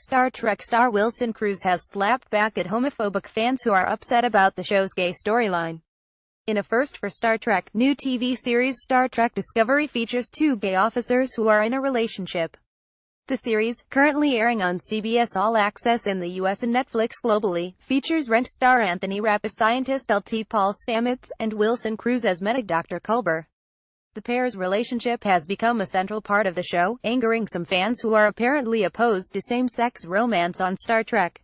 Star Trek star Wilson Cruz has slapped back at homophobic fans who are upset about the show's gay storyline. In a first for Star Trek, new TV series Star Trek Discovery features two gay officers who are in a relationship. The series, currently airing on CBS All Access in the US and Netflix globally, features Rent star Anthony Rapp as scientist LT Paul Stamets, and Wilson Cruz as medic Dr. Culber. The pair's relationship has become a central part of the show, angering some fans who are apparently opposed to same-sex romance on Star Trek.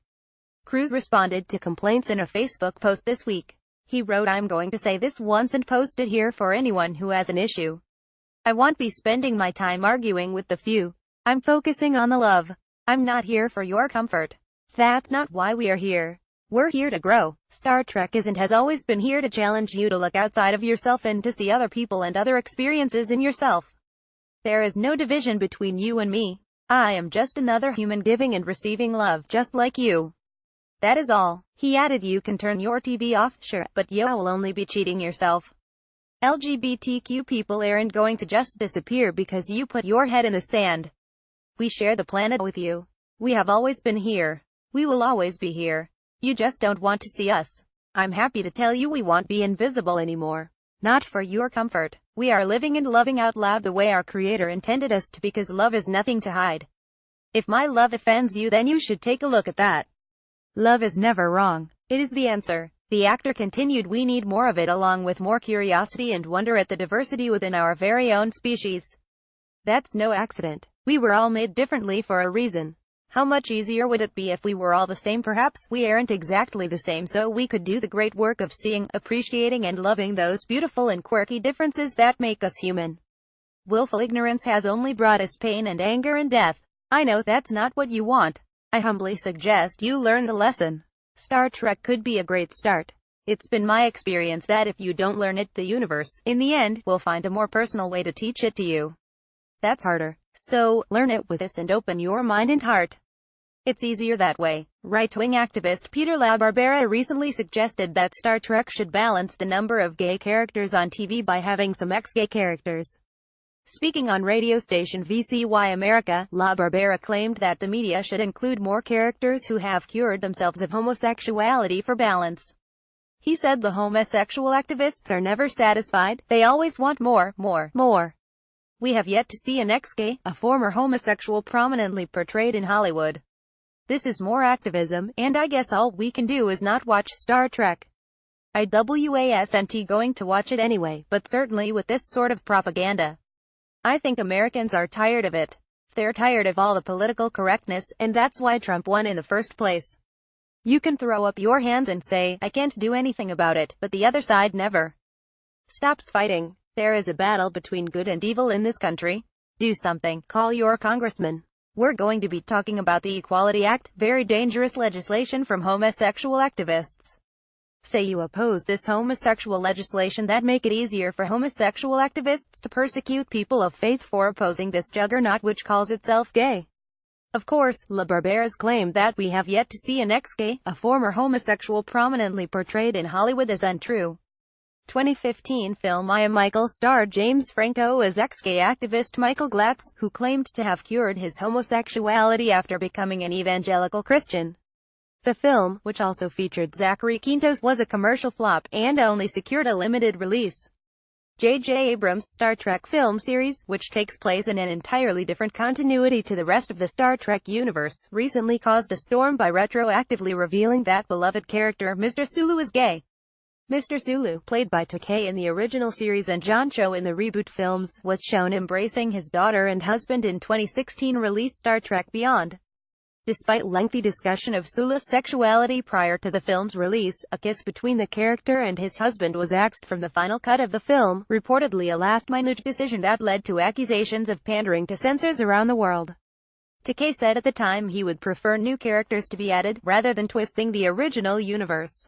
Cruz responded to complaints in a Facebook post this week. He wrote, "I'm going to say this once and post it here for anyone who has an issue. I won't be spending my time arguing with the few. I'm focusing on the love. I'm not here for your comfort. That's not why we are here. We're here to grow. Star Trek is and has always been here to challenge you to look outside of yourself and to see other people and other experiences in yourself. There is no division between you and me. I am just another human giving and receiving love just like you. That is all." He added, "You can turn your TV off, sure, but you will only be cheating yourself. LGBTQ people aren't going to just disappear because you put your head in the sand. We share the planet with you. We have always been here. We will always be here. You just don't want to see us. I'm happy to tell you we won't be invisible anymore. Not for your comfort. We are living and loving out loud the way our Creator intended us to, because love is nothing to hide. If my love offends you, then you should take a look at that. Love is never wrong. It is the answer." The actor continued, "We need more of it, along with more curiosity and wonder at the diversity within our very own species. That's no accident. We were all made differently for a reason. How much easier would it be if we were all the same? Perhaps we aren't exactly the same, so we could do the great work of seeing, appreciating and loving those beautiful and quirky differences that make us human. Willful ignorance has only brought us pain and anger and death. I know that's not what you want. I humbly suggest you learn the lesson. Star Trek could be a great start. It's been my experience that if you don't learn it, the universe, in the end, will find a more personal way to teach it to you. That's harder. So, learn it with us and open your mind and heart. It's easier that way." Right-wing activist Peter LaBarbera recently suggested that Star Trek should balance the number of gay characters on TV by having some ex-gay characters. Speaking on radio station VCY America, LaBarbera claimed that the media should include more characters who have cured themselves of homosexuality for balance. He said the homosexual activists are never satisfied, they always want more, more, more. We have yet to see an ex-gay, a former homosexual, prominently portrayed in Hollywood. This is more activism, and I guess all we can do is not watch Star Trek. I wasn't going to watch it anyway, but certainly with this sort of propaganda. I think Americans are tired of it. They're tired of all the political correctness, and that's why Trump won in the first place. You can throw up your hands and say, I can't do anything about it, but the other side never stops fighting. There is a battle between good and evil in this country. Do something. Call your congressman. We're going to be talking about the Equality Act, very dangerous legislation from homosexual activists. Say you oppose this homosexual legislation that make it easier for homosexual activists to persecute people of faith for opposing this juggernaut which calls itself gay. Of course, LaBarbera's claim that we have yet to see an ex-gay, a former homosexual prominently portrayed in Hollywood is untrue. 2015 film I Am Michael starred James Franco as ex-gay activist Michael Glatz, who claimed to have cured his homosexuality after becoming an evangelical Christian. The film, which also featured Zachary Quintos, was a commercial flop, and only secured a limited release. J.J. Abrams' Star Trek film series, which takes place in an entirely different continuity to the rest of the Star Trek universe, recently caused a storm by retroactively revealing that beloved character Mr. Sulu is gay. Mr. Sulu, played by Takei in the original series and John Cho in the reboot films, was shown embracing his daughter and husband in 2016 release Star Trek Beyond. Despite lengthy discussion of Sulu's sexuality prior to the film's release, a kiss between the character and his husband was axed from the final cut of the film, reportedly a last-minute decision that led to accusations of pandering to censors around the world. Takei said at the time he would prefer new characters to be added, rather than twisting the original universe.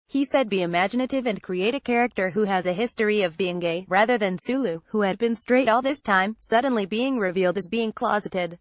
He said, "Be imaginative and create a character who has a history of being gay, rather than Sulu, who had been straight all this time, suddenly being revealed as being closeted."